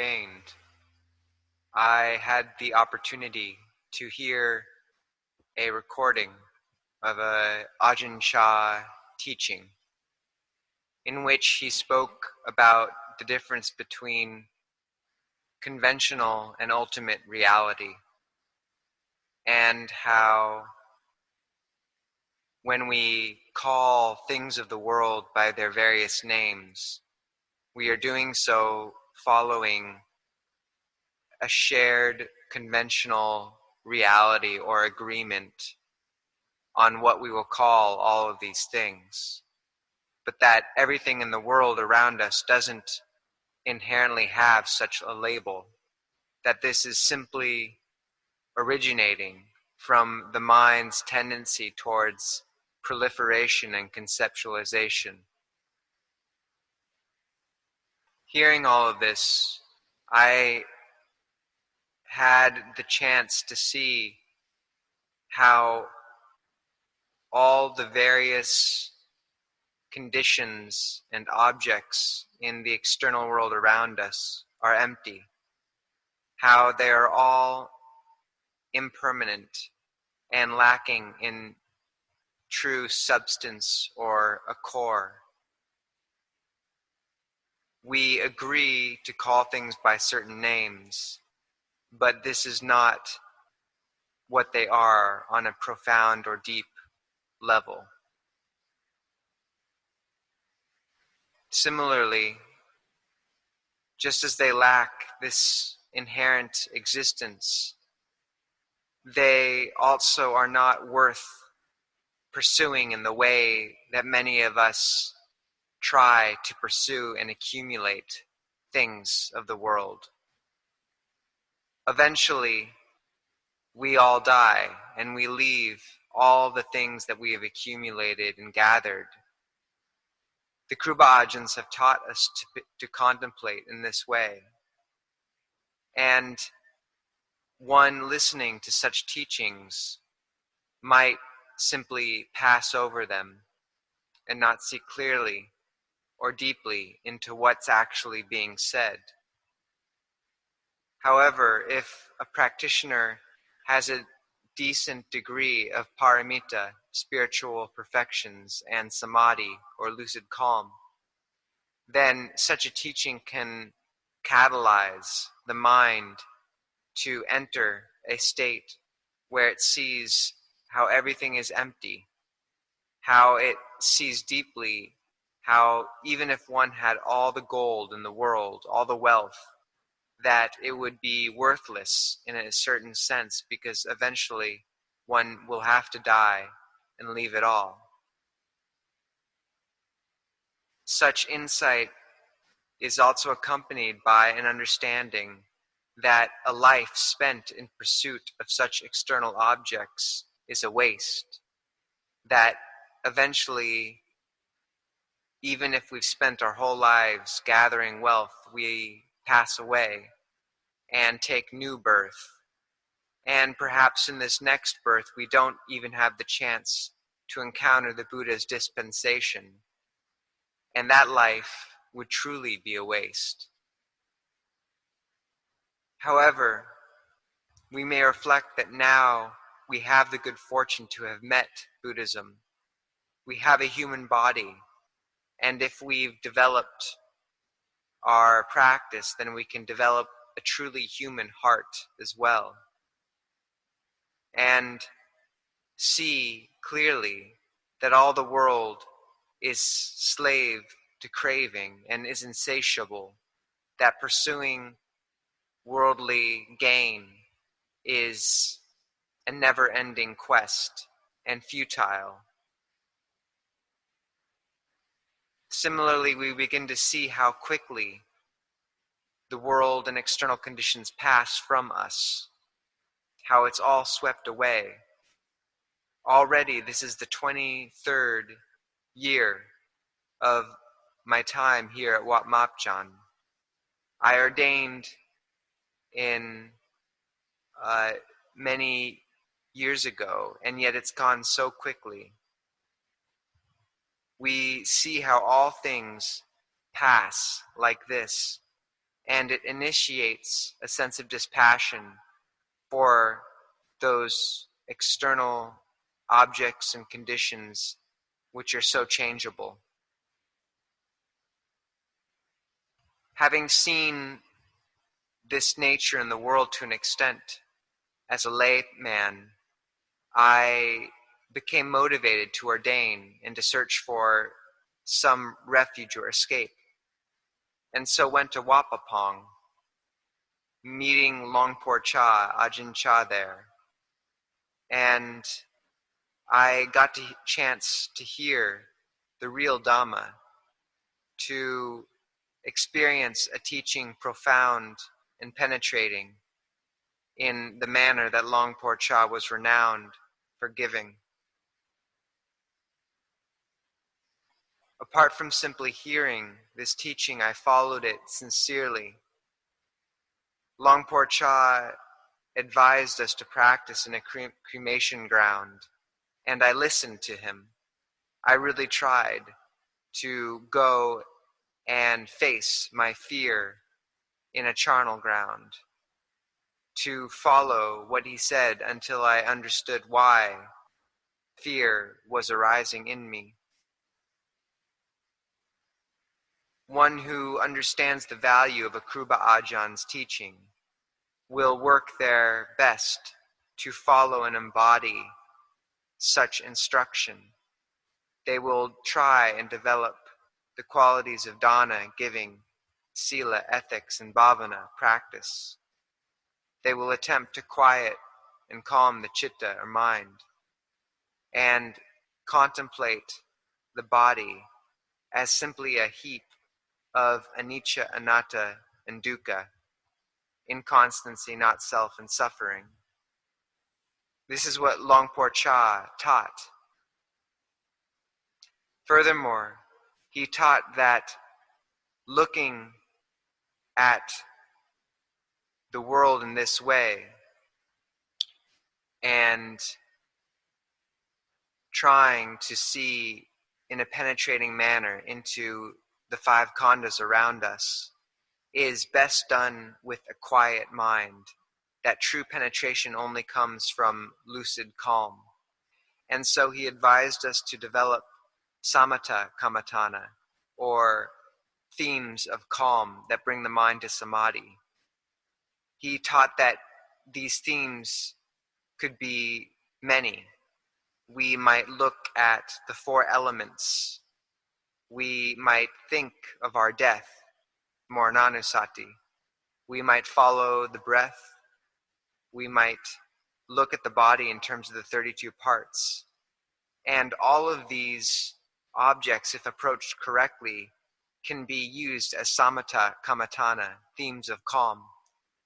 ordained, I had the opportunity to hear a recording of a Ajahn teaching in which he spoke about the difference between conventional and ultimate reality, and how when we call things of the world by their various names, we are doing so following a shared conventional reality or agreement on what we will call all of these things, but that everything in the world around us doesn't inherently have such a label, that this is simply originating from the mind's tendency towards proliferation and conceptualization. Hearing all of this, I had the chance to see how all the various conditions and objects in the external world around us are empty, how they are all impermanent and lacking in true substance or a core. We agree to call things by certain names, but this is not what they are on a profound or deep level. Similarly, just as they lack this inherent existence, they also are not worth pursuing in the way that many of us try to pursue and accumulate things of the world. Eventually, we all die and we leave all the things that we have accumulated and gathered. The Kruba Ajahns have taught us to contemplate in this way. And one listening to such teachings might simply pass over them and not see clearly or deeply into what's actually being said. However, if a practitioner has a decent degree of paramita, spiritual perfections, and samadhi, or lucid calm, then such a teaching can catalyze the mind to enter a state where it sees how everything is empty, how it sees deeply how even if one had all the gold in the world, all the wealth, that it would be worthless in a certain sense, because eventually one will have to die and leave it all. Such insight is also accompanied by an understanding that a life spent in pursuit of such external objects is a waste, that eventually, even if we've spent our whole lives gathering wealth, we pass away and take new birth. And perhaps in this next birth, we don't even have the chance to encounter the Buddha's dispensation. And that life would truly be a waste. However, we may reflect that now we have the good fortune to have met Buddhism. We have a human body. And if we've developed our practice, then we can develop a truly human heart as well. And see clearly that all the world is slave to craving and is insatiable, that pursuing worldly gain is a never-ending quest and futile. Similarly, we begin to see how quickly the world and external conditions pass from us, how it's all swept away. Already, this is the 23rd year of my time here at Wat Marp Jan. I ordained in many years ago, and yet it's gone so quickly. We see how all things pass like this, and it initiates a sense of dispassion for those external objects and conditions which are so changeable. Having seen this nature in the world to an extent, as a layman, I became motivated to ordain and to search for some refuge or escape, and so went to Wat Marp, meeting Longpor Ajahn Chah there, and I got the chance to hear the real Dhamma, to experience a teaching profound and penetrating in the manner that Longpor Chah was renowned for giving. Apart from simply hearing this teaching, I followed it sincerely. Longpor Chah advised us to practice in a cremation ground, and I listened to him. I really tried to go and face my fear in a charnel ground, to follow what he said until I understood why fear was arising in me. One who understands the value of a Kruba Ajahns teaching will work their best to follow and embody such instruction. They will try and develop the qualities of dana, giving, sila, ethics, and bhavana, practice. They will attempt to quiet and calm the chitta, or mind, and contemplate the body as simply a heap of anicca, anatta, and dukkha, inconstancy, not self, and suffering. This is what Longpor Chah taught. Furthermore, he taught that looking at the world in this way and trying to see in a penetrating manner into the five khandhas around us is best done with a quiet mind. That true penetration only comes from lucid calm. And so he advised us to develop samatha kammatthana, or themes of calm that bring the mind to samadhi. He taught that these themes could be many. We might look at the four elements. We might think of our death, morananusati. We might follow the breath. We might look at the body in terms of the 32 parts. And all of these objects, if approached correctly, can be used as samatha kammatthana, themes of calm,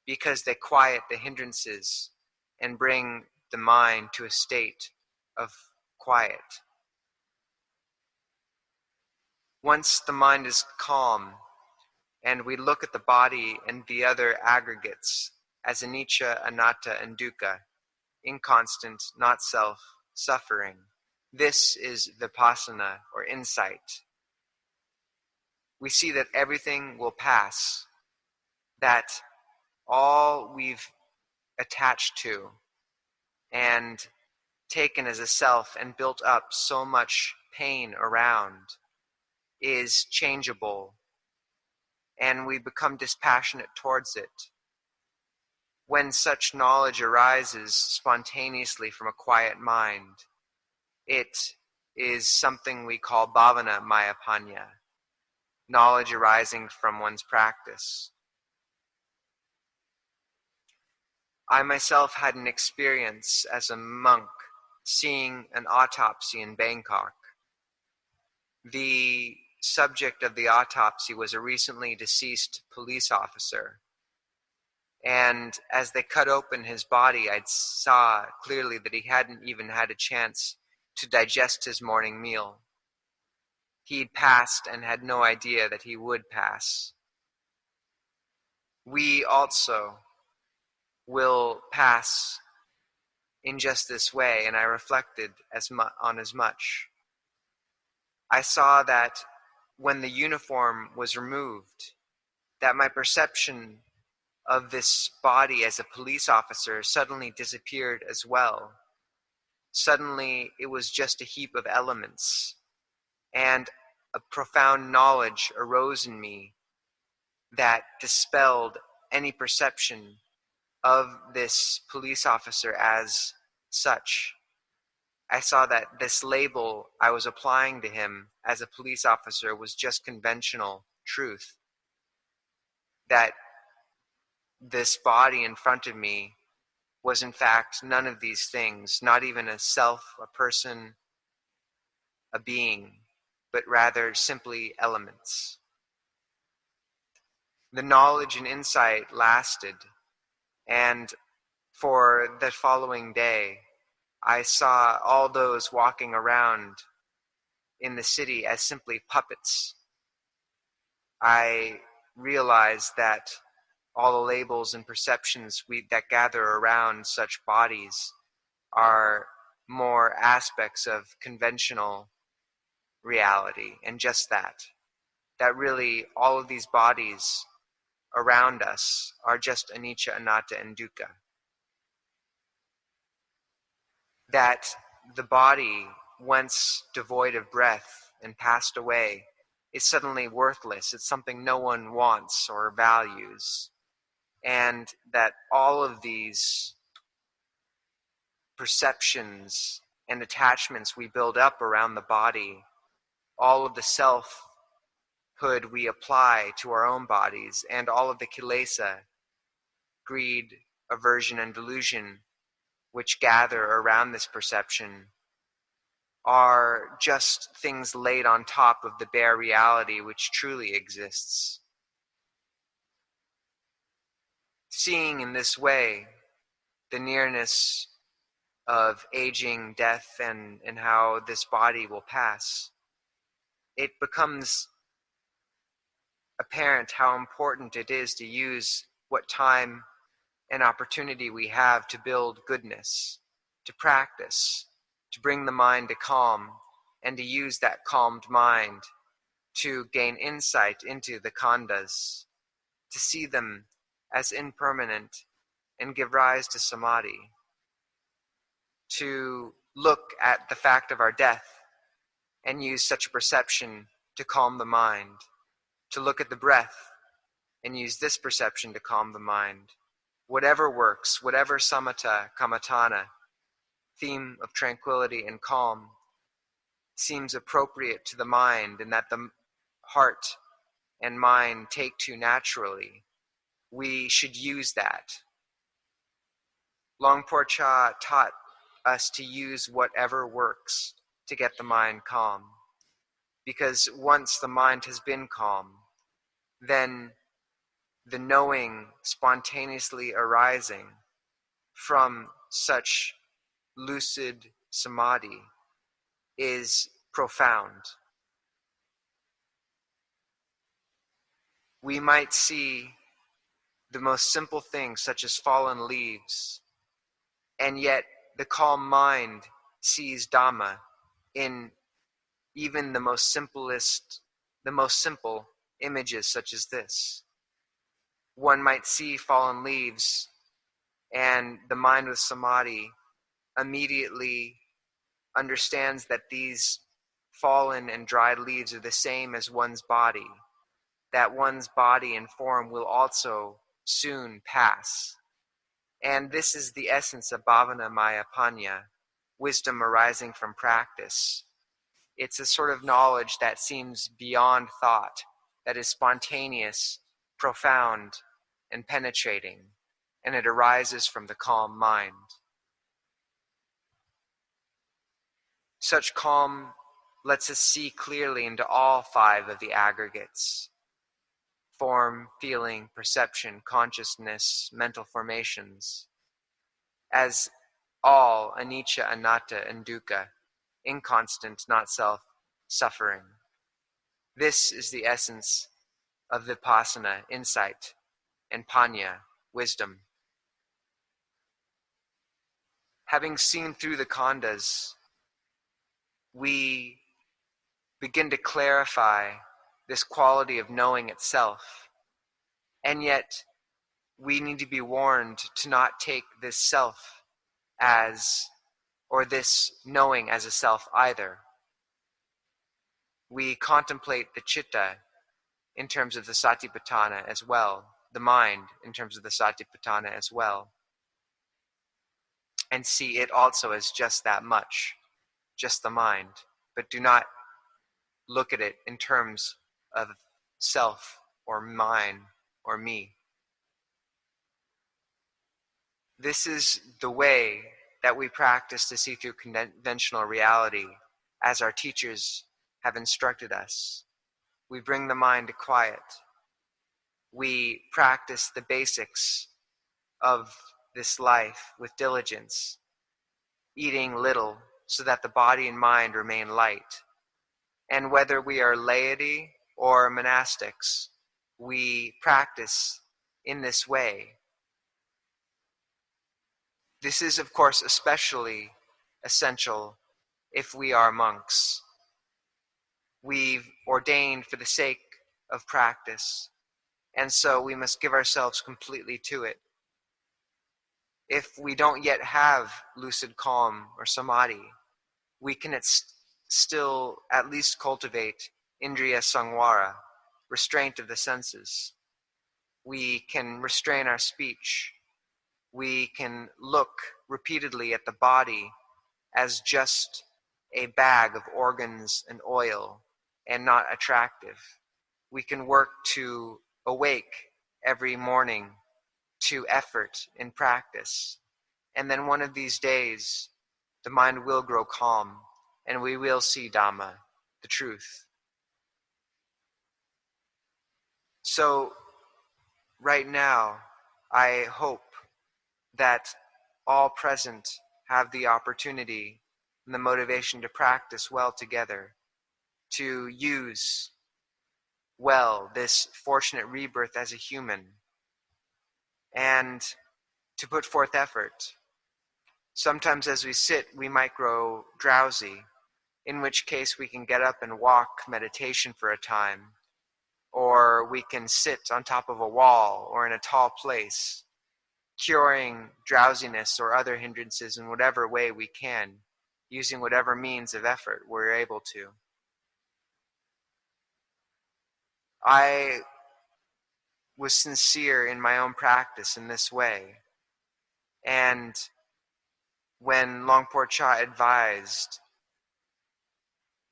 because they quiet the hindrances and bring the mind to a state of quiet. Once the mind is calm and we look at the body and the other aggregates as anicca, anatta, and dukkha, inconstant, not self, suffering, this is vipassana, or insight. We see that everything will pass, that all we've attached to and taken as a self and built up so much pain around is changeable, and we become dispassionate towards it. When such knowledge arises spontaneously from a quiet mind, it is something we call bhavana mayapanya, knowledge arising from one's practice. I myself had an experience as a monk seeing an autopsy in Bangkok. The subject of the autopsy was a recently deceased police officer. And as they cut open his body, I saw clearly that he hadn't even had a chance to digest his morning meal. He'd passed and had no idea that he would pass. We also will pass in just this way, and I reflected on as much. I saw that when the uniform was removed, that my perception of this body as a police officer suddenly disappeared as well. Suddenly, it was just a heap of elements, and a profound knowledge arose in me that dispelled any perception of this police officer as such. I saw that this label I was applying to him as a police officer was just conventional truth, that this body in front of me was in fact none of these things, not even a self, a person, a being, but rather simply elements. The knowledge and insight lasted, and for the following day, I saw all those walking around in the city as simply puppets. I realized that all the labels and perceptions that gather around such bodies are more aspects of conventional reality, and just that really all of these bodies around us are just anicca, anatta, and dukkha. That the body, once devoid of breath and passed away, is suddenly worthless. It's something no one wants or values. And that all of these perceptions and attachments we build up around the body, all of the selfhood we apply to our own bodies, and all of the kilesa, greed, aversion, and delusion, which gather around this perception, are just things laid on top of the bare reality which truly exists. Seeing in this way the nearness of aging, death, and how this body will pass, it becomes apparent how important it is to use what time and opportunity we have to build goodness, to practice, to bring the mind to calm, and to use that calmed mind to gain insight into the khandhas, to see them as impermanent and give rise to samadhi, to look at the fact of our death and use such a perception to calm the mind, to look at the breath and use this perception to calm the mind. Whatever works, whatever samatha, kammatthana, theme of tranquility and calm, seems appropriate to the mind and that the heart and mind take to naturally, we should use that. Longpo Cha taught us to use whatever works to get the mind calm. Because once the mind has been calm, then the knowing spontaneously arising from such lucid samadhi is profound. We might see the most simple things such as fallen leaves, and yet the calm mind sees Dhamma in even the most simple images such as this. One might see fallen leaves, and the mind with samadhi immediately understands that these fallen and dried leaves are the same as one's body, that one's body and form will also soon pass. And this is the essence of bhavana maya panya, wisdom arising from practice. It's a sort of knowledge that seems beyond thought, that is spontaneous, profound, and penetrating, and it arises from the calm mind. Such calm lets us see clearly into all five of the aggregates: form, feeling, perception, consciousness, mental formations, as all anicca, anatta, and dukkha, inconstant, not self, suffering. This is the essence of vipassana, insight, and panya, wisdom. Having seen through the khandhas, we begin to clarify this quality of knowing itself, And yet, we need to be warned to not take this self as, or this knowing as a self either. We contemplate the citta in terms of the satipatthana as well, the mind in terms of the satipatthana as well, and see it also as just that much, just the mind, but do not look at it in terms of self or mine or me. This is the way that we practice to see through conventional reality as our teachers have instructed us. We bring the mind to quiet. We practice the basics of this life with diligence, eating little so that the body and mind remain light. And whether we are laity or monastics, we practice in this way. This is, of course, especially essential if we are monks. We've ordained for the sake of practice, and so we must give ourselves completely to it. If we don't yet have lucid calm or samadhi, we can still at least cultivate indriya samvara, restraint of the senses. We can restrain our speech. We can look repeatedly at the body as just a bag of organs and oil and not attractive. We can work to awake every morning to effort in practice. And then one of these days, the mind will grow calm and we will see Dhamma, the truth. So right now, I hope that all present have the opportunity and the motivation to practice well together, to use well this fortunate rebirth as a human, and to put forth effort. Sometimes as we sit, we might grow drowsy, in which case we can get up and walk meditation for a time, or we can sit on top of a wall or in a tall place, curing drowsiness or other hindrances in whatever way we can, using whatever means of effort we're able to. I was sincere in my own practice in this way, and when Longpo Cha advised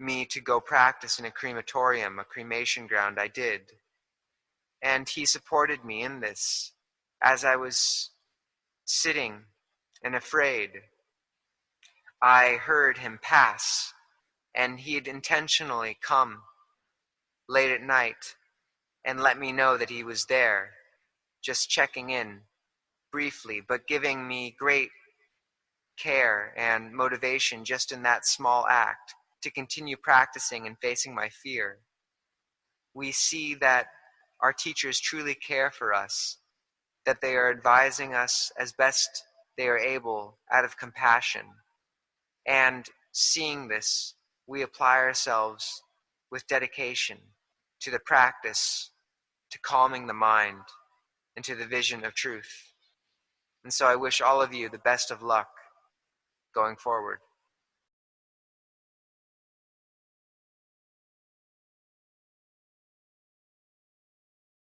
me to go practice in a crematorium, a cremation ground, I did. And he supported me in this as I was sitting and afraid. I heard him pass, and he'd intentionally come late at night and let me know that he was there, just checking in briefly, but giving me great care and motivation just in that small act to continue practicing and facing my fear. We see that our teachers truly care for us, that they are advising us as best they are able out of compassion. And seeing this, we apply ourselves with dedication to the practice, to calming the mind, and to the vision of truth. And so I wish all of you the best of luck going forward.